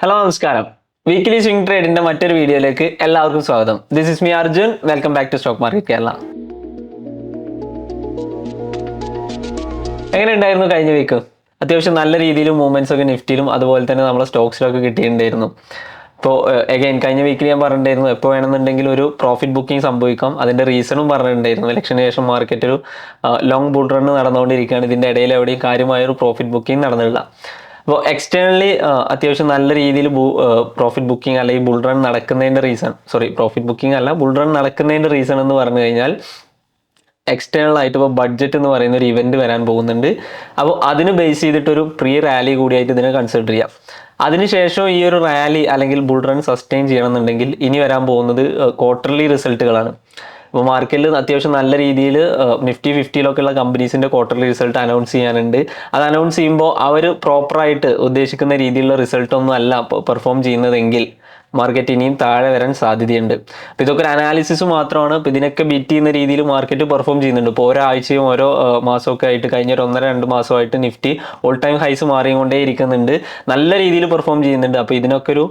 Hello നമസ്കാരം. Weekly swing ട്രേഡിന്റെ മറ്റൊരു വീഡിയോയിലേക്ക് എല്ലാവർക്കും സ്വാഗതം. This is me Arjun. Welcome back to stock market Kerala. എങ്ങനെ ഉണ്ടായിരുന്നു കഴിഞ്ഞ വീക്ക്? അത്യാവശ്യം നല്ല രീതിയിൽ മൂവ്മെന്റ്സ് ഒക്കെ നിഫ്റ്റിയിലും അതുപോലെ തന്നെ നമ്മളെ സ്റ്റോക്സിലൊക്കെ കിട്ടിയിട്ടുണ്ടായിരുന്നു. ഇപ്പോൾ എഗൈൻ കഴിഞ്ഞ വീക്കിൽ ഞാൻ പറഞ്ഞിട്ടുണ്ടായിരുന്നു എപ്പോൾ വേണമെന്നുണ്ടെങ്കിൽ ഒരു പ്രോഫിറ്റ് ബുക്കിംഗ് സംഭവിക്കാം. അതിന്റെ റീസണും പറഞ്ഞിട്ടുണ്ടായിരുന്നു. ഇലക്ഷന് ശേഷം മാർക്കറ്റ് ഒരു ലോങ് ബുൾ റൺ നടന്നുകൊണ്ടിരിക്കുകയാണ്. ഇതിന്റെ ഇടയിൽ എവിടെയും കാര്യമായൊരു പ്രോഫിറ്റ് ബുക്കിംഗ് നടന്നില്ല. അപ്പോൾ എക്സ്റ്റേണലി അത്യാവശ്യം നല്ല രീതിയിൽ പ്രോഫിറ്റ് ബുക്കിംഗ് അല്ലെങ്കിൽ ബുൾ റൺ നടക്കുന്നതിൻ്റെ റീസൺ പ്രോഫിറ്റ് ബുക്കിംഗ് അല്ല ബുൾ റൺ നടക്കുന്നതിൻ്റെ റീസൺ എന്ന് പറഞ്ഞു കഴിഞ്ഞാൽ എക്സ്റ്റേണൽ ആയിട്ട് ഇപ്പോൾ ബഡ്ജറ്റ് എന്ന് പറയുന്ന ഒരു ഇവന്റ് വരാൻ പോകുന്നുണ്ട്. അപ്പോൾ അതിന് ബേസ് ചെയ്തിട്ടൊരു പ്രീ റാലി കൂടിയായിട്ട് ഇതിനെ കൺസിഡർ ചെയ്യാം. അതിനുശേഷം ഈ ഒരു റാലി അല്ലെങ്കിൽ ബുൾ റൺ സസ്റ്റെയിൻ ചെയ്യണമെന്നുണ്ടെങ്കിൽ ഇനി വരാൻ പോകുന്നത് ക്വാർട്ടർലി റിസൾട്ടുകളാണ്. അപ്പോൾ മാർക്കറ്റിൽ അത്യാവശ്യം നല്ല രീതിയിൽ നിഫ്റ്റി 50 ഉള്ള കമ്പനീസിൻ്റെ ക്വാർട്ടർലി റിസൾട്ട് അനൗൺസ് ചെയ്യാനുണ്ട്. അത് അനൗൺസ് ചെയ്യുമ്പോൾ അവർ പ്രോപ്പറായിട്ട് ഉദ്ദേശിക്കുന്ന രീതിയിലുള്ള റിസൾട്ടൊന്നും അല്ല പെർഫോം ചെയ്യുന്നതെങ്കിൽ മാർക്കറ്റ് ഇനിയും താഴെ വരാൻ സാധ്യതയുണ്ട്. അപ്പോൾ ഇതൊക്കെ ഒരു അനാലിസിസ് മാത്രമാണ്. അപ്പോൾ ഇതിനൊക്കെ ബീറ്റ് ചെയ്യുന്ന രീതിയിൽ മാർക്കറ്റ് പെർഫോം ചെയ്യുന്നുണ്ട്. ഇപ്പോൾ ഓരോ ആഴ്ചയും ഓരോ മാസമൊക്കെ ആയിട്ട് കഴിഞ്ഞ ഒരു 1-2 മാസമായിട്ട് നിഫ്റ്റി ഓൾ ടൈം ഹൈസ് മാറിക്കൊണ്ടേ ഇരിക്കുന്നുണ്ട്. നല്ല രീതിയിൽ പെർഫോം ചെയ്യുന്നുണ്ട്. അപ്പോൾ ഇതിനൊക്കെ ഒരു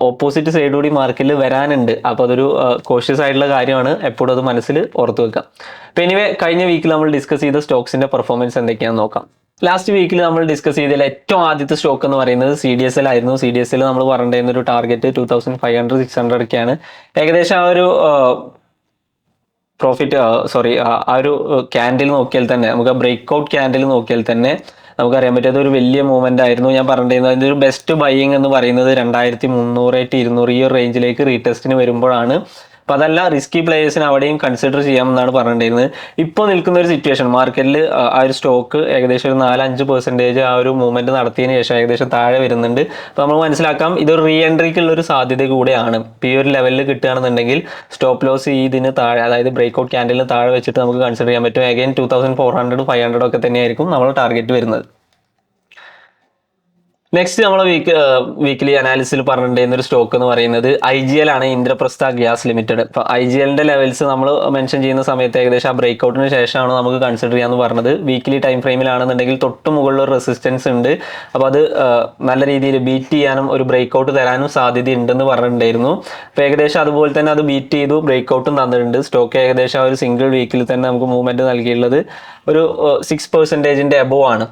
ഓപ്പോസിറ്റ് സൈഡ് കൂടി മാർക്കറ്റിൽ വരാനുണ്ട്. അപ്പോൾ അതൊരു കോഷ്യസ് ആയിട്ടുള്ള കാര്യമാണ്. എപ്പോഴും അത് മനസ്സിൽ ഓർത്ത് വെക്കാം. അപ്പോൾ എനിവേ കഴിഞ്ഞ വീക്കിൽ നമ്മൾ ഡിസ്കസ് ചെയ്ത സ്റ്റോക്സിൻ്റെ പെർഫോമൻസ് എന്തൊക്കെയാണെന്ന് നോക്കാം. ലാസ്റ്റ് വീക്കിൽ നമ്മൾ ഡിസ്കസ് ചെയ്തതിൽ ഏറ്റവും ആദ്യത്തെ സ്റ്റോക്ക് എന്ന് പറയുന്നത് CDSL ആയിരുന്നു. CDSL നമ്മൾ പറഞ്ഞിരുന്ന ഒരു ടാർഗറ്റ് 2500-600 ഒക്കെയാണ്. ഏകദേശം ആ ഒരു ആ ഒരു ക്യാൻഡിൽ നോക്കിയാൽ തന്നെ നമുക്ക് ബ്രേക്ക് ഔട്ട് ക്യാൻഡിൽ നോക്കിയാൽ തന്നെ നമുക്കറിയാൻ പറ്റിയത് ഒരു വലിയ മൂവ്മെന്റ് ആയിരുന്നു. ഞാൻ പറഞ്ഞിരുന്നത് അതിൻ്റെ ഒരു ബെസ്റ്റ് ബൈയിങ് എന്ന് പറയുന്നത് 2300-200 ഈ ഒരു റേഞ്ചിലേക്ക് റീടെസ്റ്റിന് വരുമ്പോഴാണ്. അപ്പോൾ അതല്ല റിസ്കി പ്ലേയേഴ്സിന് അവിടെയും കൺസിഡർ ചെയ്യാമെന്നാണ് പറഞ്ഞിട്ടുണ്ടായിരുന്നത്. ഇപ്പോൾ നിൽക്കുന്ന ഒരു സിറ്റുവേഷൻ മാർക്കറ്റിൽ ആ ഒരു സ്റ്റോക്ക് ഏകദേശം ഒരു 4-5% ആ ഒരു മൂവ്മെന്റ് നടത്തിയതിന് ശേഷം ഏകദേശം താഴെ വരുന്നുണ്ട്. അപ്പോൾ നമ്മൾ മനസ്സിലാക്കാം ഇതൊരു റീ എൻട്രിക്കുള്ള ഒരു സാധ്യത കൂടെയാണ്. ഇപ്പോൾ ഈ ഒരു ലെവലിൽ കിട്ടുകയാണെന്നുണ്ടെങ്കിൽ സ്റ്റോപ്പ് ലോസ് ഇതിന് താഴെ അതായത് ബ്രേക്ക് ഔട്ട് ക്യാൻഡിലിന് താഴെ വെച്ചിട്ട് നമുക്ക് കൺസിഡർ ചെയ്യാൻ പറ്റും. അഗൈൻ 2400-500 ഒക്കെ തന്നെയായിരിക്കും നമ്മൾ ടാർഗറ്റ് വരുന്നത്. നെക്സ്റ്റ് നമ്മളെ വീക്കിലി അനാലിസിൽ പറഞ്ഞിട്ടുണ്ടായിരുന്ന ഒരു സ്റ്റോക്ക് എന്ന് പറയുന്നത് IGL ആണ്, ഇന്ദ്രപ്രസ്ഥ ഗ്യാസ് ലിമിറ്റഡ്. ഇപ്പോൾ IGLന്റെ ലെവൽസ് നമ്മൾ മെൻഷൻ ചെയ്യുന്ന സമയത്ത് ഏകദേശം ആ ബ്രേക്ക് ഔട്ടിന് ശേഷമാണ് നമുക്ക് കൺസിഡർ ചെയ്യാമെന്ന് പറഞ്ഞത്. വീക്കിലി ടൈം ഫ്രെയിമിലാണെന്നുണ്ടെങ്കിൽ തൊട്ട് മുകളിൽ ഒരു റെസിസ്റ്റൻസ് ഉണ്ട്. അപ്പോൾ അത് നല്ല രീതിയിൽ ബീറ്റ് ചെയ്യാനും ഒരു ബ്രേക്ക് ഔട്ട് തരാനും സാധ്യത ഉണ്ടെന്ന് പറഞ്ഞിട്ടുണ്ടായിരുന്നു. അപ്പോൾ ഏകദേശം അതുപോലെ തന്നെ അത് ബീറ്റ് ചെയ്തു, ബ്രേക്ക് ഔട്ടും തന്നിട്ടുണ്ട്. സ്റ്റോക്ക് ഏകദേശം ആ ഒരു സിംഗിൾ വീക്കിൽ തന്നെ നമുക്ക് മൂവ്മെന്റ് നൽകിയുള്ളത് ഒരു 6% എബോവ് ആണ്.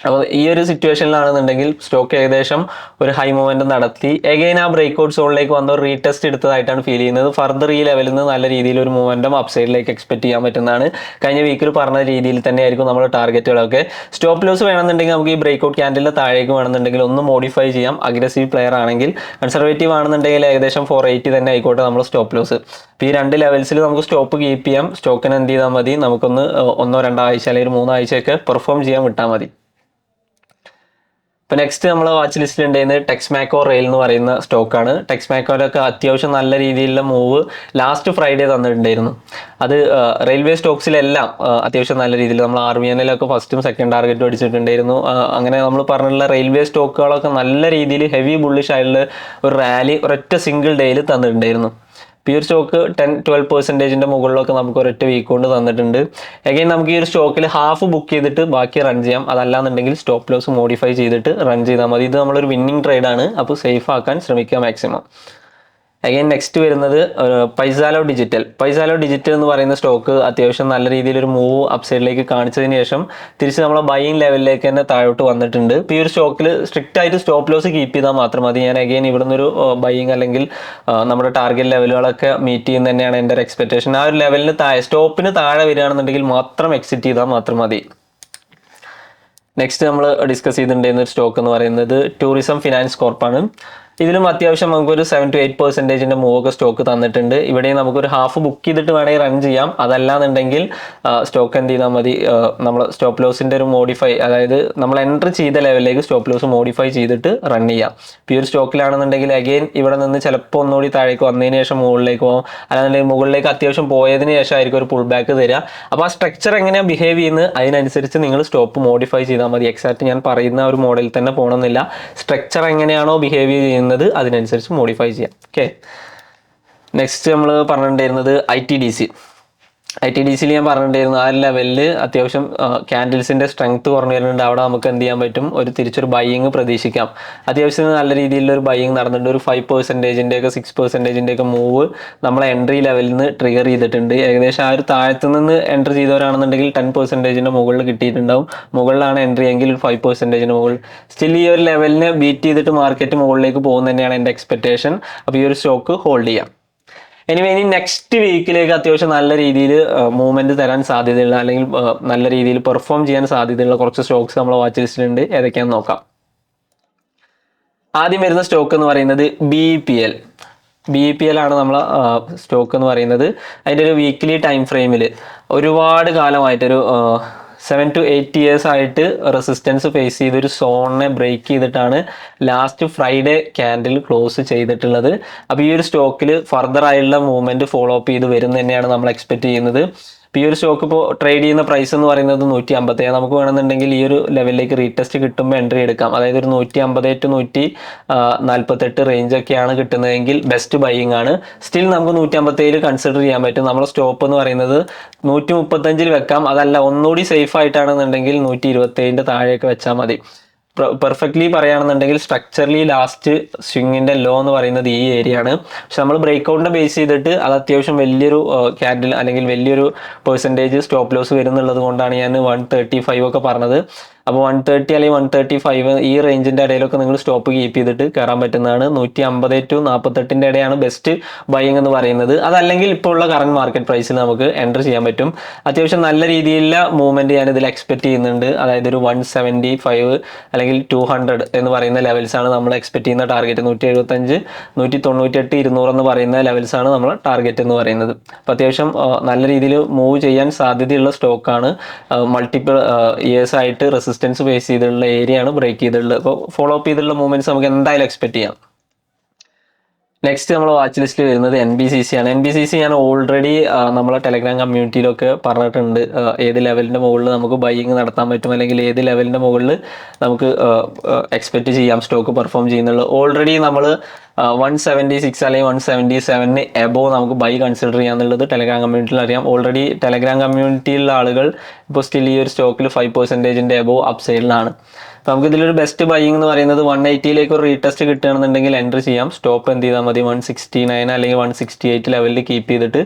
അപ്പോൾ ഈ ഒരു സിറ്റുവേഷനിലാണെന്നുണ്ടെങ്കിൽ സ്റ്റോക്ക് ഏകദേശം ഒരു ഹൈ മൂവ്മെന്റ് നടത്തി എഗെയിൻ ആ ബ്രേക്ക് ഔട്ട് സോണിലേക്ക് വന്ന ഒരു റീടെസ്റ്റ് എടുത്തതായിട്ടാണ് ഫീൽ ചെയ്യുന്നത്. ഫർദർ ഈ ലെവലിൽ നിന്ന് നല്ല രീതിയിൽ ഒരു മൂവ്മെന്റും അപ്സൈഡിലേക്ക് എക്സ്പെക്ട് ചെയ്യാൻ പറ്റുന്നതാണ്. കഴിഞ്ഞ വീക്കിൽ പറഞ്ഞ രീതിയിൽ തന്നെയായിരിക്കും നമ്മുടെ ടാർഗറ്റുകളൊക്കെ. സ്റ്റോപ്പ് ലോസ് വേണമെന്നുണ്ടെങ്കിൽ നമുക്ക് ഈ ബ്രേക്ക് ഔട്ട് ക്യാൻഡിലിന് താഴേക്ക് വേണമെന്നുണ്ടെങ്കിൽ ഒന്ന് മോഡിഫൈ ചെയ്യാം. അഗ്രസീവ് പ്ലെയർ ആണെങ്കിൽ, കൺസർവേറ്റീവ് ആണെന്നുണ്ടെങ്കിൽ ഏകദേശം 480 തന്നെ ആയിക്കോട്ടെ നമ്മൾ സ്റ്റോപ്പ് ലോസ്. ഇപ്പോൾ ഈ 2 ലെവൽസിൽ നമുക്ക് സ്റ്റോപ്പ് കീപ്പ് ചെയ്യാം. സ്റ്റോക്കിന് എന്ത് ചെയ്താൽ മതി, നമുക്കൊന്ന് 1-2 ആഴ്ച അല്ലെങ്കിൽ 3 ആഴ്ചയൊക്കെ പെർഫോം ചെയ്യാൻ വിട്ടാൽ മതി. ഇപ്പോൾ നെക്സ്റ്റ് നമ്മൾ വാച്ച് ലിസ്റ്റിൽ ഉണ്ടായിരുന്നത് ടെക്സ്മാക്കോ റെയിൽ എന്ന് പറയുന്ന സ്റ്റോക്കാണ്. ടെക്സ്മാക്കോയിലൊക്കെ അത്യാവശ്യം നല്ല രീതിയിലുള്ള മൂവ് ലാസ്റ്റ് ഫ്രൈഡേ തന്നിട്ടുണ്ടായിരുന്നു. അത് റെയിൽവേ സ്റ്റോക്സിലെല്ലാം അത്യാവശ്യം നല്ല രീതിയിൽ നമ്മൾ RVNLൊക്കെ ഫസ്റ്റും സെക്കൻഡ് ടാർഗറ്റും അടിച്ചിട്ടുണ്ടായിരുന്നു. അങ്ങനെ നമ്മൾ പറഞ്ഞിട്ടുള്ള റെയിൽവേ സ്റ്റോക്കുകളൊക്കെ നല്ല രീതിയിൽ ഹെവി ബുള്ളിഷ് ആയിട്ടുള്ള ഒരു റാലി ഒരൊറ്റ സിംഗിൾ ഡേയിൽ തന്നിട്ടുണ്ടായിരുന്നു. ഈ ഒരു സ്റ്റോക്ക് 10-12% മുകളിലൊക്കെ നമുക്ക് ഒരൊറ്റ വീക്ക് കൊണ്ട് തന്നിട്ടുണ്ട്. അഗൈൻ നമുക്ക് ഈ ഒരു സ്റ്റോക്കിൽ ഹാഫ് ബുക്ക് ചെയ്തിട്ട് ബാക്കി റൺ ചെയ്യാം. അതല്ലാന്നുണ്ടെങ്കിൽ സ്റ്റോപ്പ് ലോസ് മോഡിഫൈ ചെയ്തിട്ട് റൺ ചെയ്താൽ മതി. ഇത് നമ്മളൊരു വിന്നിങ് ട്രേഡാണ്. അപ്പോൾ സേഫ് ആക്കാൻ ശ്രമിക്കുക മാക്സിമം. അഗൈൻ നെക്സ്റ്റ് വരുന്നത് പൈസാലോ ഡിജിറ്റൽ എന്ന് പറയുന്ന സ്റ്റോക്ക് അത്യാവശ്യം നല്ല രീതിയിൽ ഒരു മൂവ് അപ്സൈഡിലേക്ക് കാണിച്ചതിന് ശേഷം തിരിച്ച് നമ്മളെ ബൈയിങ് ലെവലിലേക്ക് തന്നെ താഴോട്ട് വന്നിട്ടുണ്ട്. ഇപ്പോൾ ഈ ഒരു സ്റ്റോക്കിൽ സ്ട്രിക്റ്റ് ആയിട്ട് സ്റ്റോപ്പ് ലോസ് കീപ്പ് ചെയ്താൽ മാത്രം മതി. ഞാൻ അഗൈൻ ഇവിടെ നിന്നൊരു ബൈയിങ് അല്ലെങ്കിൽ നമ്മുടെ ടാർഗറ്റ് ലെവലുകളൊക്കെ മീറ്റ് ചെയ്യുന്ന തന്നെയാണ് എൻ്റെ ഒരു എക്സ്പെക്ടേഷൻ. ആ ഒരു ലെവലിന് സ്റ്റോപ്പിന് താഴെ വരികയാണെന്നുണ്ടെങ്കിൽ മാത്രം എക്സിറ്റ് ചെയ്താൽ മാത്രം മതി. നെക്സ്റ്റ് നമ്മൾ ഡിസ്കസ് ചെയ്തിട്ടുണ്ടായിരുന്ന ഒരു സ്റ്റോക്ക് എന്ന് പറയുന്നത് ടൂറിസം ഫിനാൻസ് കോർപ്പാണ്. ഇതിലും അത്യാവശ്യം നമുക്കൊരു 7-8% മൂവൊക്കെ സ്റ്റോക്ക് തന്നിട്ടുണ്ട്. ഇവിടെ നമുക്കൊരു ഹാഫ് ബുക്ക് ചെയ്തിട്ട് വേണമെങ്കിൽ റൺ ചെയ്യാം. അതല്ലാന്നുണ്ടെങ്കിൽ സ്റ്റോക്ക് എന്ത് ചെയ്താൽ മതി, നമ്മൾ സ്റ്റോപ്പ് ലോസിൻ്റെ ഒരു മോഡിഫൈ, അതായത് നമ്മൾ എൻട്രി ചെയ്ത ലെവലിലേക്ക് സ്റ്റോപ്പ് ലോസ് മോഡിഫൈ ചെയ്തിട്ട് റൺ ചെയ്യാം. ഇപ്പോൾ ഈ ഒരു സ്റ്റോക്കിലാണെന്നുണ്ടെങ്കിൽ അഗെയിൻ ഇവിടെ നിന്ന് ചിലപ്പോൾ ഒന്നുകൂടി താഴേക്ക് വന്നതിന് ശേഷം മുകളിലേക്ക് പോകും. അല്ലാന്നുണ്ടെങ്കിൽ മുകളിലേക്ക് അത്യാവശ്യം പോയതിന് ശേഷം ആയിരിക്കും ഒരു പുൾ ബാക്ക് തരിക. അപ്പോൾ ആ സ്ട്രക്ചർ എങ്ങനെയാണ് ബിഹേവ് ചെയ്യുന്നത് അതിനനുസരിച്ച് നിങ്ങൾ സ്റ്റോപ്പ് മോഡിഫൈ ചെയ്താൽ മതി. എക്സാക്ട് ഞാൻ പറയുന്ന ഒരു മോഡലിൽ തന്നെ പോകണമെന്നില്ല. സ്ട്രക്ചർ എങ്ങനെയാണോ ബിഹേവ് ചെയ്യുന്നത് അതിനനുസരിച്ച് മോഡിഫൈ ചെയ്യാം. ഓക്കെ, നെക്സ്റ്റ് നമ്മൾ പറഞ്ഞിട്ടുണ്ടായിരുന്നത് ITDC. ITDCയിൽ ഞാൻ പറഞ്ഞിട്ടുണ്ടായിരുന്നു ആ ഒരു ലെവലിൽ അത്യാവശ്യം ക്യാൻഡിൽസിൻ്റെ സ്ട്രെങ്ത് കുറഞ്ഞു വരുന്നുണ്ട്. അവിടെ നമുക്ക് എന്ത് ചെയ്യാൻ പറ്റും, ഒരു തിരിച്ചൊരു ബൈയിങ് പ്രതീക്ഷിക്കാം. അത്യാവശ്യം നല്ല രീതിയിലൊരു ബൈയിങ് നടന്നിട്ടുണ്ട്. ഒരു 5%, 6%, മൂവ് നമ്മളെ എൻട്രി ലെവലിൽ നിന്ന് ട്രിഗർ ചെയ്തിട്ടുണ്ട്. ഏകദേശം ആ ഒരു താഴത്തു നിന്ന് എൻട്രി ചെയ്തവരാണെന്നുണ്ടെങ്കിൽ 10%-ന്റെ മുകളിൽ കിട്ടിയിട്ടുണ്ടാവും. മുകളിലാണ് എൻട്രി എങ്കിൽ ഒരു 5%-ന് മുകളിൽ. സ്റ്റിൽ ഈ ഒരു ലെവലിനെ ബീറ്റ് ചെയ്തിട്ട് മാർക്കറ്റ് മുകളിലേക്ക് പോകുന്നത് തന്നെയാണ് എൻ്റെ എക്സ്പെക്ടേഷൻ. അപ്പോൾ ഈ ഒരു സ്റ്റോക്ക് ഹോൾഡ് ചെയ്യാം. ഇനി നെക്സ്റ്റ് വീക്കിലേക്ക് അത്യാവശ്യം നല്ല രീതിയിൽ മൂവ്മെന്റ് തരാൻ സാധ്യതയുള്ള, അല്ലെങ്കിൽ നല്ല രീതിയിൽ പെർഫോം ചെയ്യാൻ സാധ്യതയുള്ള കുറച്ച് സ്റ്റോക്സ് നമ്മളെ വാച്ച് ലിസ്റ്റിലുണ്ട്. ഏതൊക്കെയാണെന്ന് നോക്കാം. ആദ്യം വരുന്ന സ്റ്റോക്ക് എന്ന് പറയുന്നത് BEPL ആണ് നമ്മളെ സ്റ്റോക്ക് എന്ന് പറയുന്നത്. അതിൻ്റെ ഒരു വീക്ക്ലി ടൈം ഫ്രെയിമിൽ ഒരുപാട് കാലമായിട്ടൊരു 7 to 8 years ആയിട്ട് റെസിസ്റ്റൻസ് ഫേസ് ചെയ്തൊരു സോണിനെ ബ്രേക്ക് ചെയ്തിട്ടാണ് ലാസ്റ്റ് ഫ്രൈഡേ ക്യാൻഡിൽ ക്ലോസ് ചെയ്തിട്ടുള്ളത്. അപ്പോൾ ഈ ഒരു സ്റ്റോക്കിൽ ഫർദർ ആയിട്ടുള്ള മൂവ്മെന്റ് ഫോളോ അപ്പ് ചെയ്ത് വരും തന്നെയാണ് നമ്മൾ എക്സ്പെക്ട് ചെയ്യുന്നത്. ഇപ്പോൾ ഈ ഒരു സ്റ്റോക്ക് ഇപ്പോൾ ട്രേഡ് ചെയ്യുന്ന പ്രൈസ് എന്ന് പറയുന്നത് 150. നമുക്ക് വേണമെന്നുണ്ടെങ്കിൽ ഈ ഒരു ലെവലിലേക്ക് റീടെസ്റ്റ് കിട്ടുമ്പോൾ എൻട്രി എടുക്കാം. അതായത് ഒരു 150 to 148 റേഞ്ചൊക്കെയാണ് കിട്ടുന്നതെങ്കിൽ ബെസ്റ്റ് ബൈയിങ് ആണ്. സ്റ്റിൽ നമുക്ക് 157 കൺസിഡർ ചെയ്യാൻ പറ്റും. നമ്മുടെ സ്റ്റോപ്പ് എന്ന് പറയുന്നത് 135 വെക്കാം. അതല്ല ഒന്നുകൂടി സേഫ് ആയിട്ടാണെന്നുണ്ടെങ്കിൽ 127 താഴെയൊക്കെ വെച്ചാൽ മതി. പെർഫെക്റ്റ്ലി പറയുകയാണെന്നുണ്ടെങ്കിൽ സ്ട്രക്ചറലി ലാസ്റ്റ് സ്വിങ്ങിൻ്റെ ലോ എന്ന് പറയുന്നത് ഈ ഏരിയ ആണ്. പക്ഷെ നമ്മൾ ബ്രേക്ക്ഔട്ടിനെ ബേസ് ചെയ്തിട്ട് അത് അത്യാവശ്യം വലിയൊരു ക്യാൻഡിൽ അല്ലെങ്കിൽ വലിയൊരു പെർസെൻറ്റേജ് സ്റ്റോപ്പ് ലോസ് വരുന്നുള്ളത് കൊണ്ടാണ് ഞാൻ 135 ഒക്കെ പറഞ്ഞത്. അപ്പോൾ 130 അല്ലെങ്കിൽ 135 ഈ റേഞ്ചിൻ്റെ ഇടയിലൊക്കെ നിങ്ങൾ സ്റ്റോപ്പ് കീപ്പ് ചെയ്തിട്ട് കയറാൻ പറ്റുന്നതാണ്. 150 to 48 ഇടയാണ് ബെസ്റ്റ് ബൈയിങ് എന്ന് പറയുന്നത്. അതല്ലെങ്കിൽ ഇപ്പോൾ ഉള്ള കറണ്ട് മാർക്കറ്റ് പ്രൈസിൽ നമുക്ക് എൻ്റർ ചെയ്യാൻ പറ്റും. അത്യാവശ്യം നല്ല രീതിയിലുള്ള മൂവ്മെൻറ്റ് ഞാൻ ഇതിൽ എക്സ്പെക്ട് ചെയ്യുന്നുണ്ട്. അതായത് ഒരു 175 അല്ലെങ്കിൽ 200 എന്ന് പറയുന്ന ലെവൽസാണ് നമ്മൾ എക്സ്പെക്ട് ചെയ്യുന്ന ടാർഗറ്റ്. 175, 198, 200 എന്ന് പറയുന്ന ലെവൽസാണ് നമ്മൾ ടാർഗറ്റ് എന്ന് പറയുന്നത്. അപ്പോൾ അത്യാവശ്യം നല്ല രീതിയിൽ മൂവ് ചെയ്യാൻ സാധ്യതയുള്ള സ്റ്റോക്കാണ്. മൾട്ടിപ്പിൾ ഇയേഴ്സ് ആയിട്ട് റെസിസ്റ്റൻസ് ഫേസ് ചെയ്തിട്ടുള്ള ഏരിയ ആണ് ബ്രേക്ക് ചെയ്തിട്ടുള്ളത്. അപ്പോൾ ഫോളോ അപ്പ് ചെയ്തിട്ടുള്ള മൂവ്മെന്റ്സ് നമുക്ക് എന്തായാലും എക്സ്പെക്ട് ചെയ്യാം. നെക്സ്റ്റ് നമ്മൾ വാച്ച് ലിസ്റ്റിൽ വരുന്നത് NBCC ആണ്. NBCC ഞാൻ ഓൾറെഡി നമ്മളെ ടെലഗ്രാം കമ്മ്യൂണിറ്റിയിലൊക്കെ പറഞ്ഞിട്ടുണ്ട്. ഏത് ലെവലിൻ്റെ മുകളിൽ നമുക്ക് ബൈയിങ് നടത്താൻ പറ്റും, അല്ലെങ്കിൽ ഏത് ലെവലിൻ്റെ മുകളിൽ നമുക്ക് എക്സ്പെക്റ്റ് ചെയ്യാം സ്റ്റോക്ക് പെർഫോം ചെയ്യുന്നുള്ളത്. ഓൾറെഡി നമ്മൾ 176 അല്ലെങ്കിൽ 177 എബോവ് നമുക്ക് ബൈ കൺസിഡർ ചെയ്യാന്നുള്ളത് ടെലഗ്രാം കമ്മ്യൂണിറ്റിയിൽ അറിയാം. ഓൾറെഡി ടെലഗ്രാം കമ്മ്യൂണിറ്റിയിലുള്ള ആളുകൾ ഇപ്പോൾ സ്റ്റിൽ ഈ ഒരു സ്റ്റോക്കിൽ 5%-ന്റെ എബോവ് അപ്പ് സൈഡിലാണ്. അപ്പോൾ നമുക്ക് ഇതിലൊരു ബെസ്റ്റ് ബൈയിങ് എന്ന് പറയുന്നത് 180 ഒരു റീടെസ്റ്റ് കിട്ടുകയാണെന്നുണ്ടെങ്കിൽ എൻട്രി ചെയ്യാം. സ്റ്റോപ്പ് എന്ത് ചെയ്താൽ മതി, 169 അല്ലെങ്കിൽ 168 ലെവലിൽ കീപ്പ് ചെയ്തിട്ട്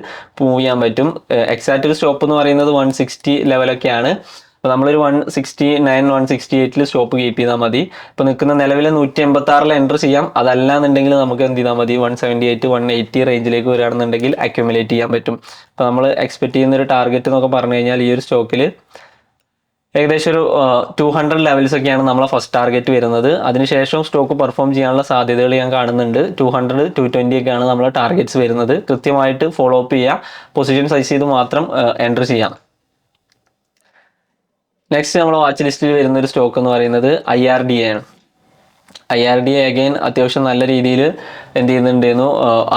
മൂവ് ചെയ്യാൻ പറ്റും. എക്സാക്റ്റ് സ്റ്റോപ്പ് എന്ന് പറയുന്നത് 160 ലെവലൊക്കെയാണ്. അപ്പോൾ നമ്മളൊരു 169, 168 സ്റ്റോപ്പ് കീപ്പ് ചെയ്താൽ മതി. ഇപ്പോൾ നിൽക്കുന്ന നിലവിൽ 186 എൻട്രി ചെയ്യാം. അതല്ല എന്നുണ്ടെങ്കിൽ നമുക്ക് എന്ത് ചെയ്താൽ മതി, 178, 180 റേഞ്ചിലേക്ക് വരികയാണെന്നുണ്ടെങ്കിൽ അക്യുമുലേറ്റ് ചെയ്യാൻ പറ്റും. അപ്പോൾ നമ്മൾ എക്സ്പെക്ട് ചെയ്യുന്ന ഒരു ടാർഗറ്റ് എന്നൊക്കെ പറഞ്ഞു കഴിഞ്ഞാൽ ഈ ഒരു സ്റ്റോക്കിൽ ഏകദേശം ഒരു 200 ലെവൽസ് ഒക്കെയാണ് നമ്മളെ ഫസ്റ്റ് ടാർഗറ്റ് വരുന്നത്. അതിനുശേഷം സ്റ്റോക്ക് പെർഫോം ചെയ്യാനുള്ള സാധ്യതകൾ ഞാൻ കാണുന്നുണ്ട്. 200, 220 ഒക്കെയാണ് നമ്മളെ ടാർഗറ്റ്സ് വരുന്നത്. കൃത്യമായിട്ട് ഫോളോ അപ്പ് ചെയ്യുക, പൊസിഷൻ സൈസ് ചെയ്ത് മാത്രം എൻട്രി ചെയ്യാം. നെക്സ്റ്റ് നമ്മൾ വാച്ച് ലിസ്റ്റിൽ വരുന്ന ഒരു സ്റ്റോക്ക് എന്ന് പറയുന്നത് IRDA ആണ്. IRDA അഗൈൻ അത്യാവശ്യം നല്ല രീതിയിൽ എന്ത് ചെയ്യുന്നുണ്ടായിരുന്നു.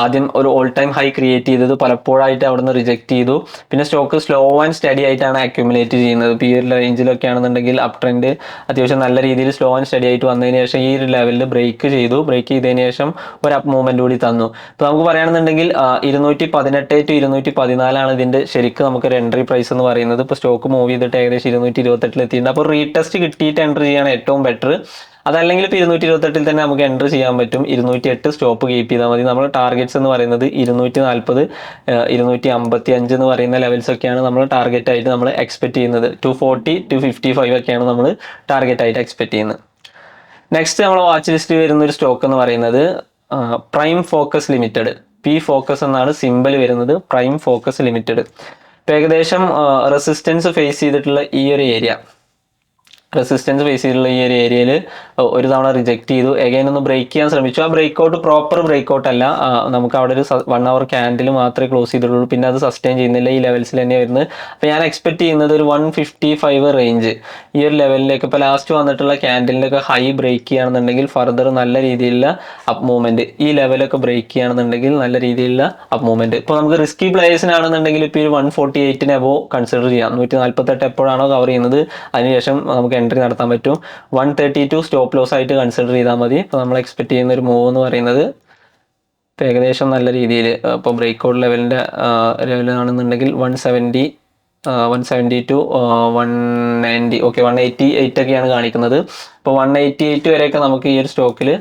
ആദ്യം ഒരു ഓൾ ടൈം ഹൈ ക്രിയേറ്റ് ചെയ്തത് പലപ്പോഴായിട്ട് അവിടെ നിന്ന് റിജക്ട് ചെയ്തു. പിന്നെ സ്റ്റോക്ക് സ്ലോ ആൻഡ് സ്റ്റഡി ആയിട്ടാണ് അക്യുമുലേറ്റ് ചെയ്യുന്നത്. ഇപ്പോൾ ഈ ഒരു റേഞ്ചിലൊക്കെ ആണെന്നുണ്ടെങ്കിൽ അപ് ട്രെൻഡ് അത്യാവശ്യം നല്ല രീതിയിൽ സ്ലോ ആൻഡ് സ്റ്റഡി ആയിട്ട് വന്നതിന് ശേഷം ഈ ഒരു ലെവലിൽ ബ്രേക്ക് ചെയ്തതിന് ശേഷം ഒരു അപ്പ് മൂവ്മെന്റ് കൂടി തന്നു. ഇപ്പോൾ നമുക്ക് പറയുകയാണെന്നുണ്ടെങ്കിൽ 218 to 214 ഇതിൻ്റെ ശരിക്കും നമുക്കൊരു എൻട്രി പ്രൈസ് എന്ന് പറയുന്നത്. ഇപ്പോൾ സ്റ്റോക്ക് മൂവ് ചെയ്തിട്ട് ഏകദേശം 228 എത്തിയിട്ടുണ്ട്. അപ്പോൾ റീടെസ്റ്റ് കിട്ടിയിട്ട് എൻട്രി ചെയ്യാണ് ഏറ്റവും ബെറ്റർ. അതല്ലെങ്കിൽ ഇപ്പോൾ 228 തന്നെ നമുക്ക് എൻട്രി ചെയ്യാൻ പറ്റും. 208 സ്റ്റോപ്പ് കീപ്പ് ചെയ്താൽ മതി. നമ്മുടെ ടാർഗറ്റ്സ് എന്ന് പറയുന്നത് 240, 255 എന്ന് പറയുന്ന ലെവൽസൊക്കെയാണ് നമ്മൾ ടാർഗറ്റായിട്ട് നമ്മൾ എക്സ്പെക്ട് ചെയ്യുന്നത്. 240, 255 ഒക്കെയാണ് നമ്മൾ ടാർഗറ്റായിട്ട് എക്സ്പെക്ട് ചെയ്യുന്നത്. നെക്സ്റ്റ് നമ്മൾ വാച്ച് ലിസ്റ്റിൽ വരുന്ന ഒരു സ്റ്റോക്ക് എന്ന് പറയുന്നത് പ്രൈം ഫോക്കസ് ലിമിറ്റഡ്. PFOCUS എന്നാണ് സിമ്പിൾ വരുന്നത്. Prime focus limited. ഇപ്പോൾ ഏകദേശം റെസിസ്റ്റൻസ് ഫേസ് ചെയ്തിട്ടുള്ള ഈ ഒരു ഏരിയയിൽ ഒരു തവണ റിജക്ട് ചെയ്തു. എഗൈൻ ഒന്ന് ബ്രേക്ക് ചെയ്യാൻ ശ്രമിച്ചു. ആ ബ്രേക്ക്ഔട്ട് പ്രോപ്പർ ബ്രേക്ക്ഔട്ട് അല്ല. നമുക്ക് അവിടെ ഒരു 1 hour ക്യാൻഡിൽ മാത്രമേ ക്ലോസ് ചെയ്തിട്ടുള്ളൂ. പിന്നെ അത് സസ്റ്റെയിൻ ചെയ്യുന്നില്ല. ഈ ലെവൽസിൽ തന്നെ വരുന്നത്. അപ്പോൾ ഞാൻ എക്സ്പെക്ട് ചെയ്യുന്നത് ഒരു 155 റേഞ്ച് ഈ ഒരു ലെവലിലേക്ക്. ഇപ്പോൾ ലാസ്റ്റ് വന്നിട്ടുള്ള ക്യാൻഡിലിൻ്റെയൊക്കെ ഹൈ ബ്രേക്ക് ചെയ്യുകയാണെന്നുണ്ടെങ്കിൽ ഫർദർ നല്ല രീതിയിലുള്ള അപ്പ് മൂവ്മെൻറ്റ്, ഈ ലെവലൊക്കെ ബ്രേക്ക് ചെയ്യുകയാണെന്നുണ്ടെങ്കിൽ നല്ല രീതിയിലുള്ള അപ്പ് മൂവ്മെൻറ്റ്. ഇപ്പോൾ നമുക്ക് റിസ്കി പ്ലേയേഴ്സിനാണെന്നുണ്ടെങ്കിൽ ഇപ്പോൾ ഒരു 148 എബോവ് കൺസിഡർ ചെയ്യാം. 148 എപ്പോഴാണോ കവർ ചെയ്യുന്നത് അതിനുശേഷം നമുക്ക് എൻട്രി നടത്താൻ പറ്റും. 132 സ്റ്റോപ്പ് ലോസ് ആയിട്ട് കൺസിഡർ ചെയ്താൽ മതി. അപ്പോൾ നമ്മൾ എക്സ്പെക്ട് ചെയ്യുന്ന ഒരു മൂവ് എന്ന് പറയുന്നത് ഇപ്പോൾ ഏകദേശം നല്ല രീതിയിൽ ഇപ്പോൾ ബ്രേക്ക്ഔട്ട് ലെവലാണെന്നുണ്ടെങ്കിൽ 170 ടു 190, ഓക്കെ 188 ഒക്കെയാണ് കാണിക്കുന്നത്. അപ്പോൾ 188 വരെയൊക്കെ നമുക്ക് ഈ ഒരു സ്റ്റോക്കിൽ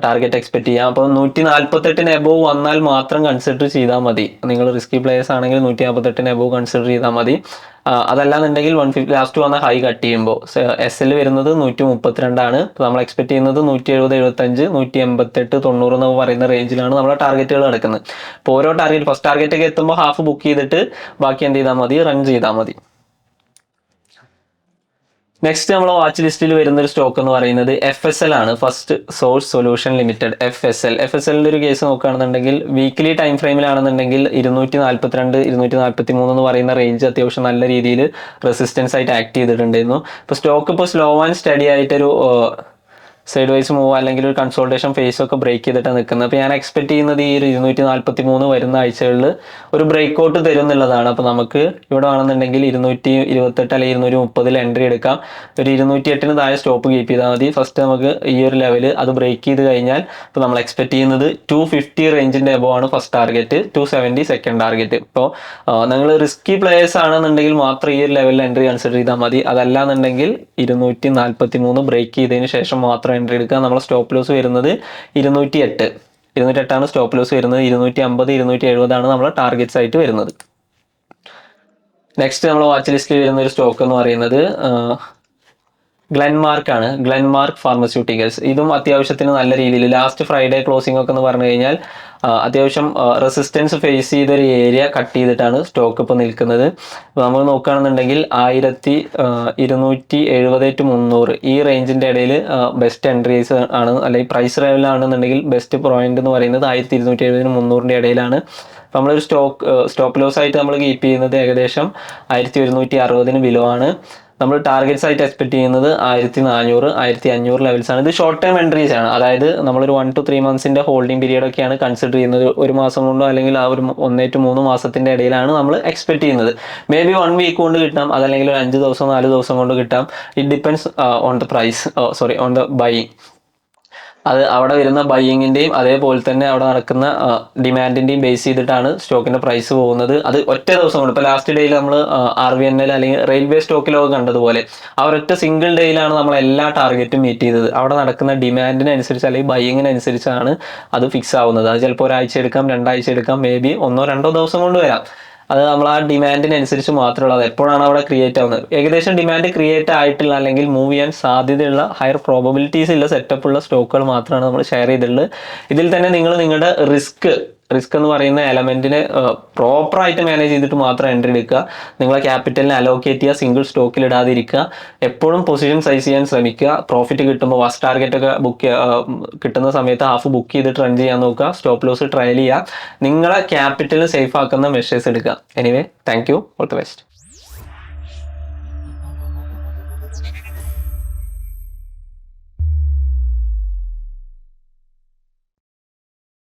ടാർഗറ്റ് എക്സ്പെക്ട് ചെയ്യാം. അപ്പോൾ 148 എബോവ് വന്നാൽ മാത്രം കൺസിഡർ ചെയ്താൽ മതി. നിങ്ങൾ റിസ്കി പ്ലേയേഴ്സ് ആണെങ്കിൽ 148 എബോവ് കൺസിഡർ ചെയ്താൽ മതി. അതല്ലാന്നുണ്ടെങ്കിൽ 150 ലാസ്റ്റ് വന്ന ഹൈ കട്ട് ചെയ്യുമ്പോൾ SL വരുന്നത് 132 ഇപ്പോൾ നമ്മൾ എക്സ്പെക്ട് ചെയ്യുന്നത് 170, 75, 188, 90 എന്ന് പറയുന്ന റേഞ്ചിലാണ് നമ്മളെ ടാർഗറ്റുകൾ നടക്കുന്നത്. അപ്പോൾ ഓരോ ടാർഗറ്റ് ഫസ്റ്റ് ടാർഗറ്റൊക്കെ എത്തുമ്പോൾ ഹാഫ് ബുക്ക് ചെയ്തിട്ട് ബാക്കി എന്ത് ചെയ്താൽ മതി, റൺ ചെയ്താൽ മതി. നെക്സ്റ്റ് നമ്മൾ വാച്ച് ലിസ്റ്റിൽ വരുന്ന ഒരു സ്റ്റോക്ക് എന്ന് പറയുന്നത് FSL ആണ്, ഫസ്റ്റ് സോഴ്സ് സൊല്യൂഷൻ ലിമിറ്റഡ്. FSLന്റെ ഒരു കേസ് നോക്കുകയാണെന്നുണ്ടെങ്കിൽ വീക്ക്ലി ടൈം ഫ്രെയിമിലാണെന്നുണ്ടെങ്കിൽ 242, 243 എന്ന് പറയുന്ന റേഞ്ച് അത്യാവശ്യം നല്ല രീതിയിൽ റെസിസ്റ്റൻസ് ആയിട്ട് ആക്ട് ചെയ്തിട്ടുണ്ടായിരുന്നു. ഇപ്പോൾ സ്റ്റോക്ക് ഇപ്പോൾ സ്ലോ ആൻഡ് സ്റ്റഡി ആയിട്ടൊരു സൈഡ് വൈസ് മൂവ് അല്ലെങ്കിൽ ഒരു കൺസോൾട്ടേഷൻ ഫേസ് ഒക്കെ ബ്രേക്ക് ചെയ്തിട്ടാണ് നിൽക്കുന്നത്. അപ്പോൾ ഞാൻ എക്സ്പെക്ട് ചെയ്യുന്നത് ഈ ഒരു 243 വരുന്ന ആഴ്ചകളിൽ ഒരു ബ്രേക്ക്ഔട്ട് തരും എന്നുള്ളതാണ്. അപ്പോൾ നമുക്ക് ഇവിടെ ആണെന്നുണ്ടെങ്കിൽ 228 അല്ലെങ്കിൽ 230 എൻട്രി എടുക്കാം. ഒരു 208 താഴെ സ്റ്റോപ്പ് കീപ്പ് ചെയ്താൽ മതി. ഫസ്റ്റ് നമുക്ക് ഈ ഒരു ലെവൽ അത് ബ്രേക്ക് ചെയ്ത് കഴിഞ്ഞാൽ ഇപ്പോൾ നമ്മൾ എക്സ്പെക്ട് ചെയ്യുന്നത് 250 റേഞ്ചിൻ്റെ എബോ ആണ് ഫസ്റ്റ് ടാർഗറ്റ്, 270 സെക്കൻഡ് ടാർഗറ്റ്. ഇപ്പോൾ നിങ്ങൾ റിസ്കി പ്ലേയേഴ്സ് ആണെന്നുണ്ടെങ്കിൽ മാത്രം ഈ ഒരു ലെവലിൽ എൻട്രി കൺസിഡർ ചെയ്താൽ മതി. അതല്ലാന്നുണ്ടെങ്കിൽ 243 ബ്രേക്ക് ചെയ്തതിന് ശേഷം മാത്രം എൻട്രി എടുക്കുക. നമ്മളെ സ്റ്റോപ്പ് ലോസ് വരുന്നത് 208 ആണ് സ്റ്റോപ്പ് ലോസ് വരുന്നത്. 250, 270 ആണ് നമ്മളെ ടാർഗറ്റ്സ് ആയിട്ട് വരുന്നത്. നെക്സ്റ്റ് നമ്മൾ വാച്ച് ലിസ്റ്റിൽ വരുന്ന ഒരു സ്റ്റോക്ക് എന്ന് പറയുന്നത് ഗ്ലെൻമാർക്ക് ആണ്, ഗ്ലെൻമാർക്ക് ഫാർമസ്യൂട്ടിക്കൽസ്. ഇതും അത്യാവശ്യത്തിന് നല്ല രീതിയിൽ ലാസ്റ്റ് ഫ്രൈഡേ ക്ലോസിംഗ് ഒക്കെ എന്ന് പറഞ്ഞു കഴിഞ്ഞാൽ അത്യാവശ്യം റെസിസ്റ്റൻസ് ഫേസ് ചെയ്തൊരു ഏരിയ കട്ട് ചെയ്തിട്ടാണ് സ്റ്റോക്ക് ഇപ്പോൾ നിൽക്കുന്നത്. അപ്പോൾ നമ്മൾ നോക്കുകയാണെന്നുണ്ടെങ്കിൽ 1270 to 300 ഈ റേഞ്ചിൻ്റെ ഇടയിൽ ബെസ്റ്റ് എൻട്രീസ് ആണ്, അല്ലെങ്കിൽ പ്രൈസ് ലെവലാണെന്നുണ്ടെങ്കിൽ ബെസ്റ്റ് പോയിന്റ് എന്ന് പറയുന്നത് 1270 300 ഇടയിലാണ്. അപ്പോൾ നമ്മളൊരു സ്റ്റോപ്പ് ലോസ് ആയിട്ട് നമ്മൾ കീപ്പ് ചെയ്യുന്നത് ഏകദേശം 1160 ബിലോ ആണ്. നമ്മൾ ടാർഗറ്റ്സ് ആയിട്ട് എക്സ്പെക്ട് ചെയ്യുന്നത് 1400, 1500 ലെവൽസ് ആണ്. ഇത് ഷോർട്ട് ടൈം എൻട്രീസ് ആണ്, അതായത് നമ്മളൊരു 1 to 3 monthsന്റെ ഹോൾഡിംഗ് പീരീഡ് ഒക്കെയാണ് കൺസിഡർ ചെയ്യുന്നത്. ഒരു മാസം കൊണ്ടോ അല്ലെങ്കിൽ ആ ഒരു 1 to 3 മാസത്തിന്റെ ഇടയിലാണ് നമ്മൾ എക്സ്പെക്ട് ചെയ്യുന്നത്. മേ ബി 1 വീക്ക് കൊണ്ട് കിട്ടാം, അതല്ലെങ്കിൽ ഒരു 5 ദിവസം 4 ദിവസം കൊണ്ട് കിട്ടാം. It depends on the price, on the buying. അത് അവിടെ വരുന്ന ബൈയിങ്ങിൻ്റെയും അതേപോലെ തന്നെ അവിടെ നടക്കുന്ന ഡിമാൻഡിൻ്റെയും ബേസ് ചെയ്തിട്ടാണ് സ്റ്റോക്കിൻ്റെ പ്രൈസ് പോകുന്നത്. അത് ഒറ്റ ദിവസം കൊണ്ട് ഇപ്പോൾ ലാസ്റ്റ് ഡേയിൽ നമ്മൾ RVNL അല്ലെങ്കിൽ റെയിൽവേ സ്റ്റോക്കിലൊക്കെ കണ്ടതുപോലെ ആ ഒരൊറ്റ സിംഗിൾ ഡേയിലാണ് നമ്മൾ എല്ലാ ടാർഗറ്റും മീറ്റ് ചെയ്തത്. അവിടെ നടക്കുന്ന ഡിമാൻഡിനനുസരിച്ച് അല്ലെങ്കിൽ ബൈയിങ്ങിനനുസരിച്ചാണ് അത് ഫിക്സ് ആവുന്നത്. അത് ചിലപ്പോൾ ഒരാഴ്ച എടുക്കാം, 2 ആഴ്ച എടുക്കാം, മേ ബി 1-2 ദിവസം കൊണ്ട് വരാം. അത് നമ്മൾ ആ ഡിമാൻഡിനനുസരിച്ച് മാത്രമുള്ളത്. എപ്പോഴാണ് അവിടെ ക്രിയേറ്റ് ആവുന്നത്, ഏകദേശം ഡിമാൻഡ് ക്രിയേറ്റ് ആയിട്ടുള്ള അല്ലെങ്കിൽ മൂവ് ചെയ്യാൻ സാധ്യതയുള്ള ഹയർ പ്രോബബിലിറ്റീസ് ഉള്ള സെറ്റപ്പ് ഉള്ള സ്റ്റോക്കുകൾ മാത്രമാണ് നമ്മൾ ഷെയർ ചെയ്തിട്ടുള്ളത്. ഇതിൽ തന്നെ നിങ്ങൾ നിങ്ങളുടെ റിസ്ക് എന്ന് പറയുന്ന എലമെന്റിനെ പ്രോപ്പറായിട്ട് മാനേജ് ചെയ്തിട്ട് മാത്രം എൻട്രി എടുക്കുക. നിങ്ങളെ ക്യാപിറ്റലിനെ അലോക്കേറ്റ് ചെയ്യുക, സിംഗിൾ സ്റ്റോക്കിൽ ഇടാതിരിക്കുക. എപ്പോഴും പൊസിഷൻ സൈസ് ചെയ്യാൻ ശ്രമിക്കുക. പ്രോഫിറ്റ് കിട്ടുമ്പോൾ ഫസ്റ്റ് ടാർഗറ്റ് ഒക്കെ കിട്ടുന്ന സമയത്ത് ഹാഫ് ബുക്ക് ചെയ്തിട്ട് റൺ ചെയ്യാൻ നോക്കുക. സ്റ്റോപ്പ് ലോസ് ട്രയൽ ചെയ്യുക. നിങ്ങളെ ക്യാപിറ്റലിന് സേഫ് ആക്കുന്ന മെഷേഴ്സ് എടുക്കുക. Anyway, thank you, all the best.